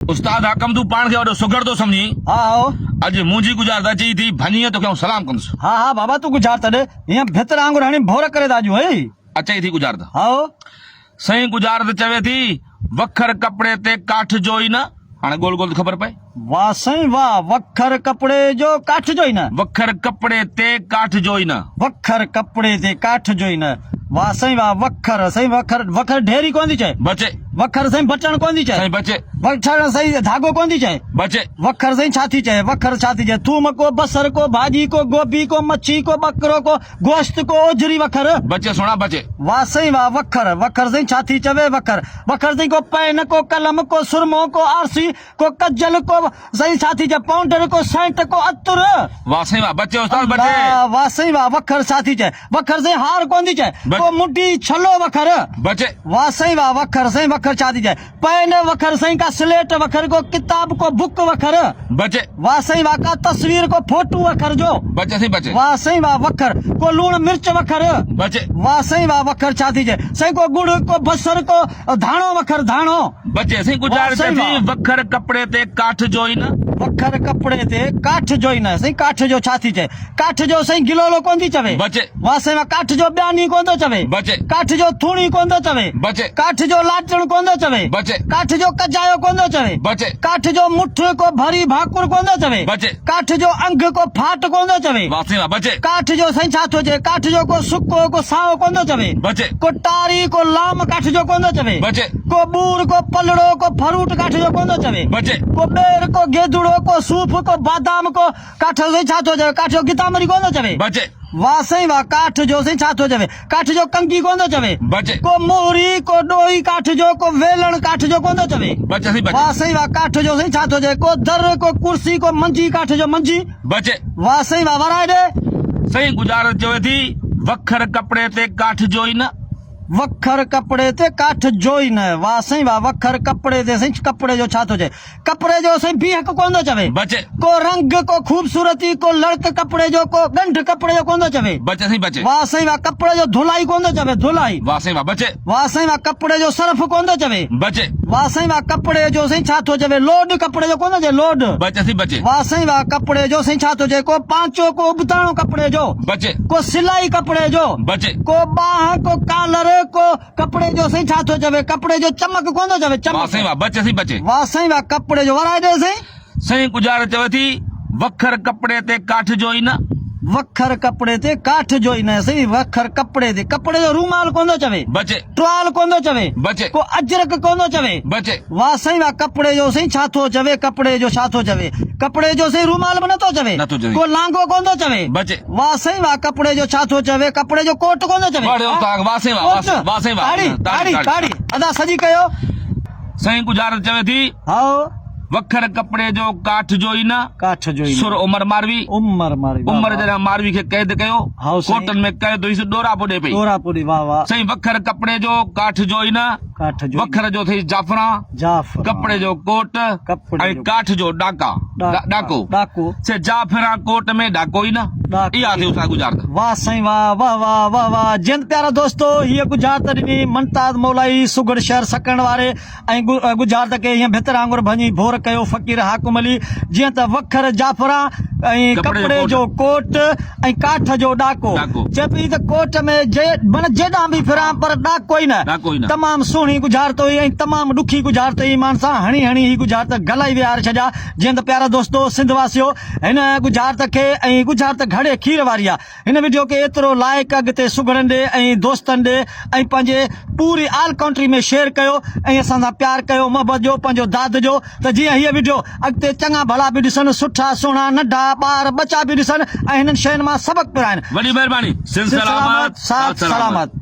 उस्ताद हाकम तू पान खे वॾो सुगर तो समझी। हाँ अॼु मुंहिंजी गुज़ारत अची थी भञीअ तोखे सलाम कंदुसि। हाँ हाँ बाबा तू गुजार तॾे हीअं भितर आंगुर हणी भोर करे दाजू है। अचे थी गुज़ारत। हाँ सही गुज़ारत चवे थी वखर कपिड़े ते काठ जो ई न। हाणे गोल गोल ख़बर पए। वाह साईं वाह वखर कपड़े जो काठ जो ही न। वखर कपिड़े ते काठ जो ई न। वखर कपड़े ते काठ जो ही न। वाह साईं वाह वखर साईं वखर वखर ढेरी कोन थी चए बचे। वखर साईं बटण कोन थी चए साईं बचे। वखर साईं धागो कोन थी चए बचे। वखर साईं छा थी चए वखर छा थी चए थूम को बसर को भाजी को गोभी को मच्छी को बकरो को गोश्त को ओजरी वखर बचे सोना बचे। वाह साईं वाह वखर वखर साईं छा थी चवे वखर वखर साईं को पेन को कलम को सुरमो को आरसी को कज्जल को साईं छा थी चए पाउडर को सेंट को अतर। वाह साईं वाह बचे उस्ताद बचे। वाह साईं वाह वखर छा थी चए वखर साईं हार कोन थी चए को मुट्ठी छलो वखर बचे। वाह साईं वाह वखर साईं वखर छा थी चए पेन वखर साईं का स्लेट वखर को किताब को बुक वखर बचे। वाह साईं वाह का तस्वीर को फोटो वखर जो बचे साईं बचे। वाह साईं वाह वखर को लूण मिर्च वखर बचे। वाह साईं वाह वखर छा थी चए साईं को गुड़ को बसर को धाणो वखर धाणो बचे साईं गुज़ारत वाह, थी वखर कपिड़े ते काठ जो ई न। वखर कपड़े ते काठ जो ही न साईं काठ जो छा थी चए काठ जो साईं गिलोलो कोन थी चवे बचे। वाह साईं वाह काठ जो ॿियानी कोन थो चवे बचे। काठ जो थूणी कोन थो चवे बचे। काठ जो लाटण कोन थो चवे बचे। काठ जो कजायो कोन थो चवे बचे। काठ जो मुठ को भरी भाकुर कोन थो चवे बचे। काठ जो अंग को फाट कोन थो चवे वाह साईं वाह बचे। काठ जो साईं छा थो चए काठ जो को सुको को साओ कोन थो चवे बचे। को टारी को लाम काठ जो कोन थो चवे बचे। को बूर को पलड़ो को फरूट काठ जो कोन थो चवे बचे। को बेर को गेदुड़ो को सूफ को बादाम को काठ जो छा थो चवे काठ जो गितामरी कोन थो चवे बचे। वाह साईं वाह काठ जो साईं छा थो चवे काठ जो कंकी कोन थो चवे बचे। को मोहरी को डोई काठ जो को वेलण काठ जो कोन थो चवे बचे साईं वाह बचे। साईं वाह काठ जो साईं छा थो चवे को दर को कुर्सी को मंजी काठ जो मंजी बचे। वाह साईं वाह वराए ॾे सही गुज़ारत चवे थी वखर कपिड़े ते काठ जो ई न। वखर कपड़े ते काठ जो ही न वाह साईं वाह वखर कपड़े ते साईं कपड़े जो छा थो चए कपड़े जो साईं बीहक कोन थो चवे बचे। को रंग को खूबसूरती को लड़क कपड़े जो को गंढ कपड़े जो कोन थो चवे बचे साईं बचे। वाह साईं वाह कपड़े जो धुलाई कोन थो चवे धुलाई वाह साईं वाह बचे। वाह साईं वाह कपड़े जो सर्फ कोन थो चवे बचे। वाह साईं वाह कपड़े जो साईं छा थो चवे लोड कपड़े जो कोन थो चवे लोड बचे साईं बचे। वाह साईं वाह कपड़े जो साईं छा थो चए को पांचो को उबताणो कपड़े जो बचे। को सिलाई कपड़े जो बचे। को बाह को कालर को कपड़े जो साईं छा थो चवे कपड़े जो चमक कोन थो चवे वाह चमक साईं वाह बचे साईं बचे। वाह साईं वाह कपड़े जो वराए ॾे साईं सही गुज़ारत चवे थी वखर कपिड़े ते काठ जो ई न। वखर कपड़े ते काठ जो ही न साईं वखर कपड़े ते कपड़े जो रूमाल कोन थो चवे बचे। टुवाल कोन थो चवे बचे। को अजरक कोन थो चवे बचे। वाह साईं वाह कपड़े जो साईं छा थो चवे कपड़े जो छा थो चवे कपड़े जो साईं रूमाल बि नथो चवे नथो चवे। को लांगो कोन थो चवे बचे। वाह साईं वाह कपड़े जो छा थो चवे कपड़े जो कोट कोन थो चवे बड़े उस्ताद वाह साईं वाह वाह साईं वाह। ताड़ी ताड़ी ताड़ी। ताड़ी अदा सजी कयो सही गुज़ारत चवे थी हाँ वखर कपिड़े जो काठ जो ई न। काठ जो ही सुर उमर मारवी उमर मारी उमर जॾहिं मारवी खे कैद कयो हाँ साईं। कोटन में कैद हुई डोरा पुॾे पई। तोरापुरी वाह वाह सही वखर कपिड़े जो काठ जो ई न। काठ जो वखर जो थी जाफरा जाफर कपिड़े जो कोट कपिड़े ऐं जो काठ जो डाका डाको डाको से जाफरा कोट में डाको ई न। डाको। इहा थी उसां गुज़ारत। वाह साईं वाह वाह वाह वाह वाह जिन प्यारा दोस्तो हीअ गुजरात ॾिनी मुमताज़ मौलाई सुगड़ शहर सकण वारे ऐं गुजरात खे हीअं भितर आंगुर भञी भोर कयो फ़क़ीर हाकुम अली जीअं त वखर जाफरा ऐं कपिड़े जो कोट ऐं काठ जो डाको डाको। चए पई त कोट में मन जेॾां बि फिरां पर डाको ई डाको ई न न। तमामु सुहिणी गुज़ारत हुई ऐं तमामु ॾुखी गुज़ारत हुई ईमान सां हणी हणी ही गुज़ारत गलाए विहारे छॾिया जीअं त प्यारा दोस्तो सिंध वासियो हिन गुज़ारत खे ऐं गुज़ारत घड़े खीर वारी आहे हिन वीडियो खे एतिरो लाइक अॻिते सुगड़नि ॾे ऐं दोस्तनि ॾे ऐं पंहिंजे पूरी आल कंट्री में शेयर कयो ऐं असां सां प्यार कयो मोहबत जो पंहिंजो दाद जो त जीअं हीअ वीडियो अॻिते चङा भला बि ॾिसनि सुठा सुहिणा नंढा ॿार बचा बि ॾिसनि ऐं हिननि शयुनि मां सबक़ पिराइनि। वॾी महिरबानी। सिंध सलामत सलामत साथ सलामत।